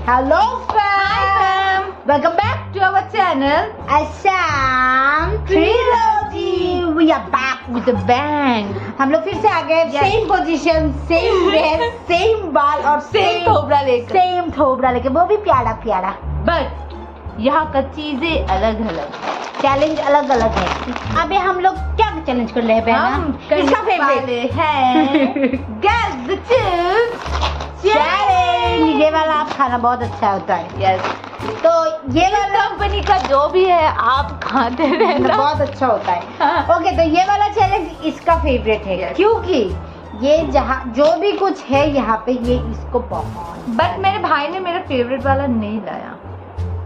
Hello fam, Welcome back to our channel Assam Trilogy. We are back with a bang. हम लोग फिर से आ गए Yes. Same position, same dress, same बाल और सेम थोबड़ा लेकर सेम थोबड़ा लेके, वो भी प्यारा प्यारा। बट यहाँ का चीजें अलग अलग चैलेंज अलग अलग है। अबे हम लोग क्या चैलेंज कर रहे हैं हम बहना? इसका फेवरेट वाले हैं Guess the Chips चैलेंज। ये वाला आप खाना बहुत अच्छा होता है। यस तो ये वाला कंपनी का जो भी है आप खाते रहना बहुत अच्छा होता है। हाँ। ओके, तो ये वाला चैलेंज इसका फेवरेट है Yes. क्योंकि ये जहाँ जो भी कुछ है यहाँ पे ये इसको बहुत। बट मेरे भाई ने मेरा फेवरेट वाला नहीं लाया,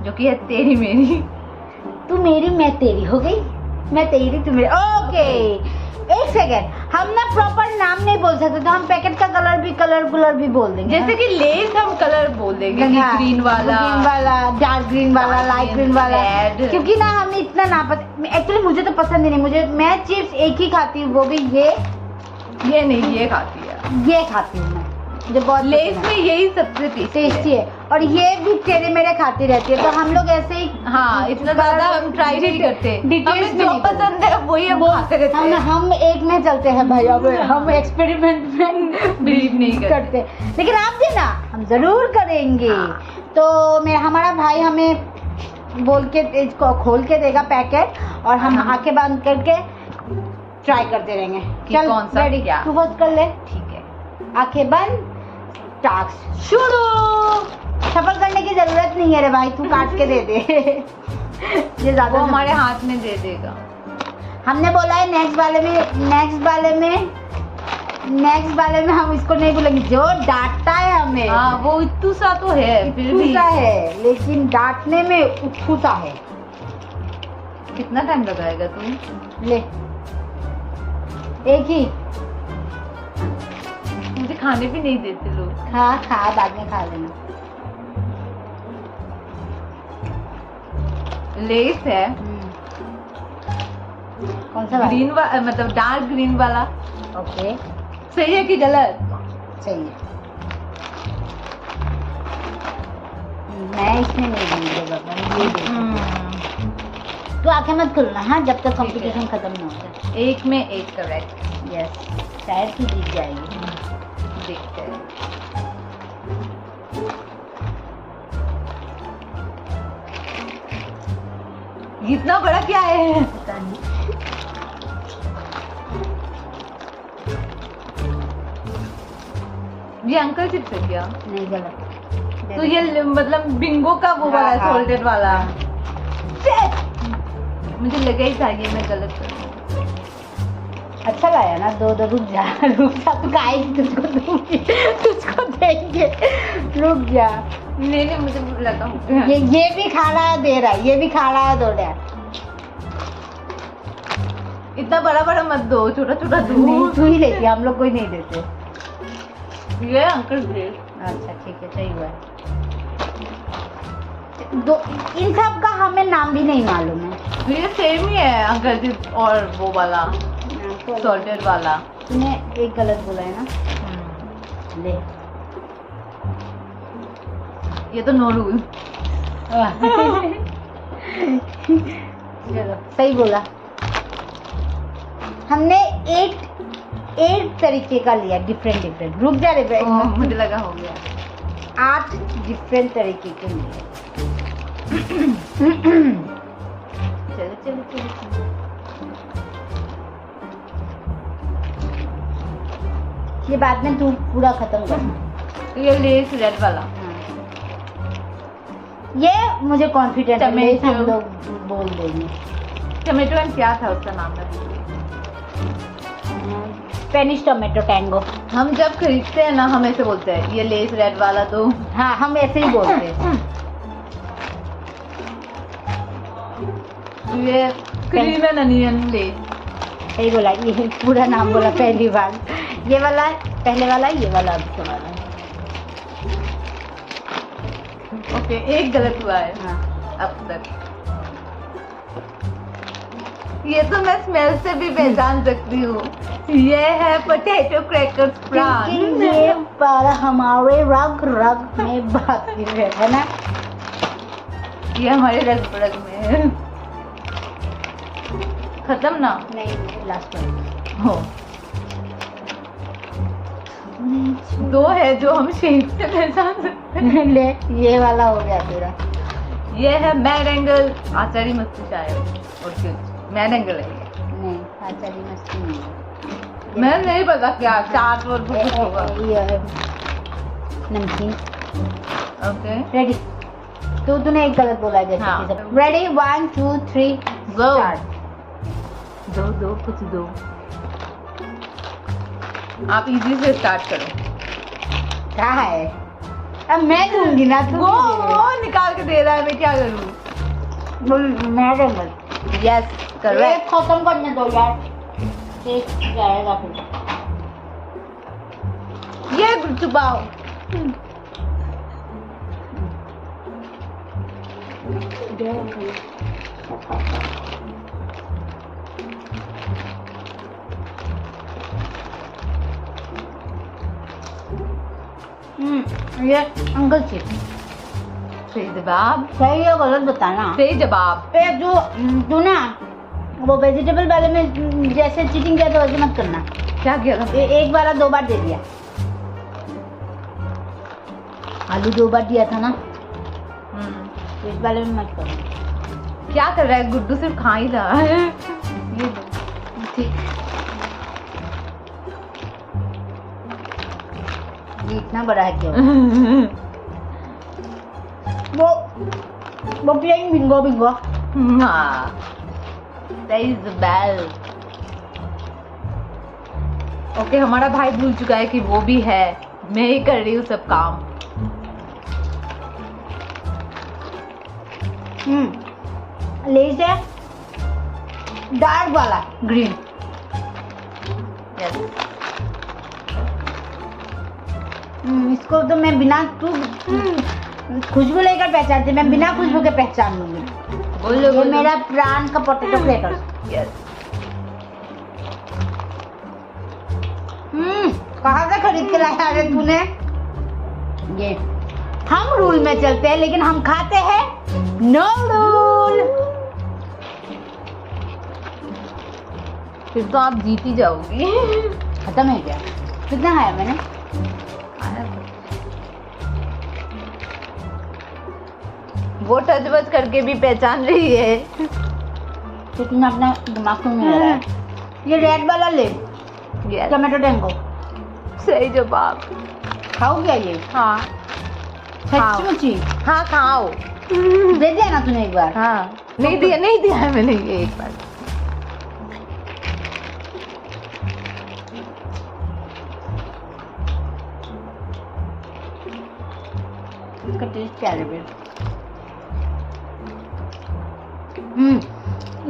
जो कि है तेरी मेरी। तू मेरी मैं तेरी हो गई, मैं तेरी तू मेरी। ओके, एक सेकेंड, हम ना प्रॉपर नाम नहीं बोल सकते, तो हम पैकेट का कलर भी बोल देंगे। जैसे कि लेस हम कलर बोल देंगे कि ग्रीन वाला, डार्क ग्रीन वाला, लाइट ग्रीन वाला, red। क्योंकि ना हमें इतना ना पता। एक्चुअली मुझे तो पसंद ही नहीं, मैं चिप्स एक ही खाती हूँ, वो भी ये नहीं, ये खाती है। ये खाती हूँ मैं, मुझे बहुत लेस पसंद है। में यही सबसे टेस्टी है। और ये भी तेरे मेरे खाती रहती है, तो हम लोग ऐसे ही हाँ, इतना ज्यादा हम ट्राई नहीं करते। डिटेल्स हमें जो पसंद है वही हम खाते रहते हैं। हम एक में चलते हैं भाई, अब हम एक्सपेरिमेंट में बिलीव नहीं करते। लेकिन आप भी ना, हम जरूर करेंगे। हाँ। तो हमारा भाई हमें बोल के इसको खोल के देगा पैकेट, और हम हाँ। आंखें बंद करके ट्राई करते रहेंगे। कि चल कौन सा रेडी, क्या? तू फर्स्ट कर ले। ठीक है, आंखें बंद, टास्क शुरू। सफर करने की जरूरत नहीं है रे भाई, तू काट के दे दे। ये वो ज्यादा हमारे हाथ में दे देगा। हमने बोला है नेक्स्ट वाले में हम इसको नहीं बोलेंगे, जो डांटता है हमें। हाँ, वो इतू सा तो है, फिर भी उत्थुसा है, लेकिन डांटने में उत्थुसा है। कितना टाइम लगाएगा तू? ले, एक ही मुझे खाने भी नहीं देते लोग। खा बाद में खा लेना। लेस है कौन सा वाला? ग्रीन वाला, मतलब डार्क ग्रीन वाला। ओके, सही है कि गलत? सही है। मैं इसमें नहीं दूंगी बाबा, मैं ये दूंगी। तो आंखें मत खुलना, हाँ, जब तक कंपटीशन खत्म ना हो जाए। एक में एक करेक्ट। यस, शायद तू जीत जाएगी। देखते हैं। इतना बड़ा क्या है? पता नहीं। ये अंकल चिप्स है क्या? नहीं, गलत। तो ये मतलब बिंगो का वो वाला हाँ। सोल्टेड वाला। Shit! मुझे लगा ही था ये मैं गलत कर रही हूँ। अच्छा लाया ना, दो रुक जा तू खाएगी, तुझको देंगे, रुक जा। नहीं, मुझे लगा हो गया। ये भी खा रहा है, दे रहा है, ये भी खा रहा है, दो रहा है। इतना बड़ा बड़ा मत दो, छोटा छोटा नहीं, दो। तू ही लेती है, हम लोग कोई नहीं देते। ये अंकल ग्रेट। अच्छा ठीक है, सही हुआ है। दो, इन सब का हमें नाम भी नहीं मालूम है। ये सेम ही है अंकल चिप्स और वो वाला सॉल्टेड वाला। तूने एक गलत बोला है ना, ले। ये तो नो रूल। चलो, सही बोला। हमने एक तरीके का लिया, डिफरेंट। रुक जा रे भाई, मुझे लगा हो गया। 8 डिफरेंट तरीके के लिए। चलो। ये बाद में तू पूरा खत्म करना। ये लेस रेड वाला। हाँ। ये मुझे कॉन्फिडेंट है, टमेटो। हम लोग बोल देंगे। टमेटो एंड क्या था उसका नाम? Spanish tomato tango. हम जब खरीदते हैं ना, हम ऐसे बोलते हैं ये लेस रेड वाला दो। हाँ, हम ऐसे ही बोलते हैं। ये क्रीम एंड अनियन लेस। सही बोला, ये पूरा नाम बोला पहली बार। ये वाला पहले वाला, ये वाला दूसरा वाला। ओके, एक गलत हुआ है हाँ। अब तक। ये तो मैं स्मेल से भी पहचान सकती हूँ। ये है पोटैटो क्रैकर्स क्योंकि ये पर हमारे रग रग में बाकी है ना। ये हमारे रग रग में है। खत्म ना नहीं लास्ट वन हो। दो है जो हम शेप से पहचान सकते हैं। ले ये वाला हो गया तेरा। ये है मैड एंगल आचारी मस्ती शायद और कुछ मैड एंगल है ये। नहीं आचारी मस्ती नहीं है। मैं नहीं पता क्या चाट और कुछ होगा। ये है नमकीन। Okay ready. तो तूने एक गलत बोला है जैसे हाँ। कि सब। Ready 1 2 3 Go. स्टार्ट। दो कुछ दो। आप इजी से स्टार्ट करो। क्या है अब मैं दूंगी ना तू वो निकाल के दे रहा है, मैं क्या करूँ। बोल मैं दूंगा। Yes correct. खत्म करने दो यार, एक जाएगा फिर। ये चुपाओ। ये अंकल चिप सही जवाब। सही है गलत बताना। सही जवाब। ए जो तू ना वो वेजिटेबल वाले में जैसे चीटिंग किया था वैसे मत करना। क्या किया था? एक वाला 2 बार दे दिया। आलू 2 बार दिया था ना, तो इस वाले में मत करो। क्या कर रहा है गुड्डू? सिर्फ खा ही रहा है। ये दो। ठीक ये इतना बड़ा है क्यों? वो प्लेइंग बिंगो बिंगो। हाँ सही जवाब। ओके हमारा भाई भूल चुका है कि वो भी है, मैं ही कर रही हूँ सब काम। लेज है डार्क वाला ग्रीन। यस इसको तो मैं बिना तू खुशबू लेकर पहचानती, मैं बिना खुशबू के पहचान लूंगी। बोलो ये मेरा प्राण का पोटैटो फ्लेवर। यस। कहाँ से खरीद के लाया है तूने? ये हम रूल में चलते हैं लेकिन हम खाते हैं नो रूल। फिर तो आप जीत ही जाओगी। खत्म है क्या? कितना खाया मैंने? वो टच बच करके भी पहचान रही है। तो तूने अपना दिमाग क्यों नहीं लगाया? ये रेड वाला ले, यस टमाटो टैंगो। सही जवाब। खाओ क्या ये? हाँ सच्ची? हाँ खाओ। दे दिया ना तूने एक बार? हाँ नहीं दिया है मैंने ये एक बार। इसका टेस्ट क्या है?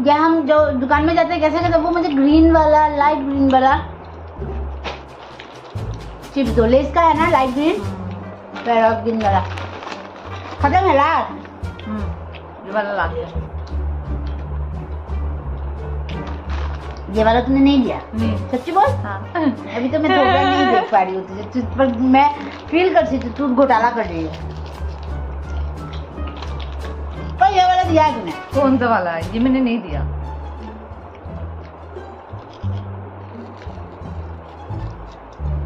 या हम जो दुकान में जाते हैं कैसे कहते हैं, वो मुझे ग्रीन वाला लाइट ग्रीन वाला चिप्स दो। लेस का है ना लाइट ग्रीन, पैरॉट ग्रीन वाला। खत्म है लास्ट। ये वाला ला दिया। ये वाला तूने नहीं लिया? नहीं। सच्ची बोल। हाँ अभी तो मैं थोड़ा नहीं देख पा रही हूँ तुझे, पर मैं फील कर सकती हूँ तू घोटाला कर रही है। तो ये वाला दिया है तूने? कौन सा वाला है? ये मैंने नहीं दिया।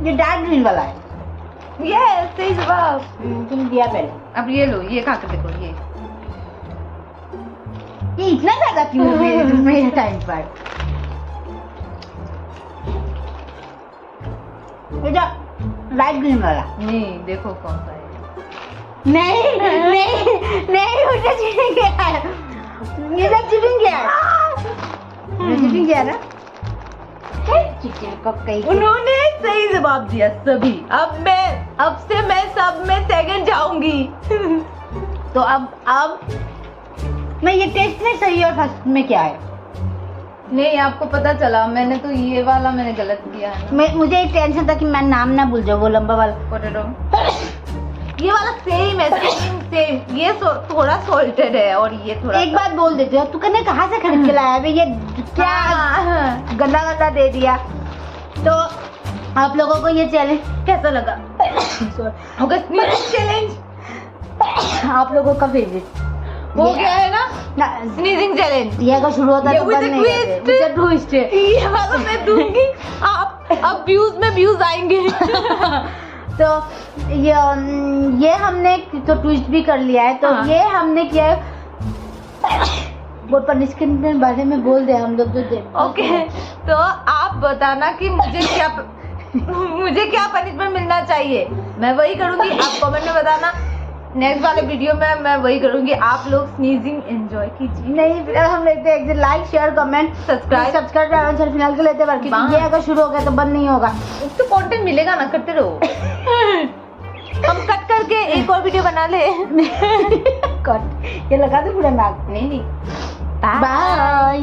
ये डार्क ग्रीन वाला है। ये सही जवाब। तुम दिया पहले। अब ये लो, ये खा के देखो। ये इतना ज्यादा क्यों मेरे टाइम पर? ये जो लाइट ग्रीन वाला। नहीं देखो कौन सा है। नहीं नहीं नहीं, मुझे चीटिंग किया है। ये सब चीटिंग किया है। चीटिंग किया ना? चीटिंग को कहीं उन्होंने सही जवाब दिया सभी। अब से मैं सब में सेकंड जाऊंगी। तो अब मैं ये टेस्ट में सही और फर्स्ट में क्या है? नहीं आपको पता चला, मैंने तो ये वाला मैंने गलत किया है। मुझे एक टेंशन था कि मैं नाम ना भूल जाऊँ, वो लंबा वाला पोटैटो। ये वाला सेम है, सेम। ये थोड़ा सॉल्टेड है और ये थोड़ा। एक बात बोल देते हो, तू कहने कहाँ से खरीद के लाया है? ये क्या गंदा गंदा दे दिया। तो आप लोगों को ये चैलेंज कैसा लगा? होगा स्नीजिंग चैलेंज आप लोगों का फेवरेट हो गया है ना, स्नीजिंग चैलेंज। ये अगर शुरू होता ये तो with बंद a नहीं होते। twist। With a twist। ये वाला मैं दूंगी, आप अब व्यूज में व्यूज आएंगे। तो ये हमने तो ट्विस्ट भी कर लिया है, तो हाँ। ये हमने किया है बोर्ड पर स्क्रीन के बारे में बोल दे हम लोग जो ओके, तो आप बताना कि मुझे क्या पनिशमेंट मिलना चाहिए, मैं वही करूंगी। आप कमेंट में बताना, नेक्स्ट वाले वीडियो में मैं वही करूंगी। आप लोग स्नीजिंग एंजॉय कीजिए। नहीं, फिर हम लेते हैं like share comment subscribe subscribe फिलहाल के लेते हैं, वाह। ये अगर शुरू हो गया तो बंद नहीं होगा। तो कंटेंट मिलेगा ना, करते रहो। हम कट करके एक और वीडियो बना ले। कट ये लगा दे पूरा नाक। नहीं बाय।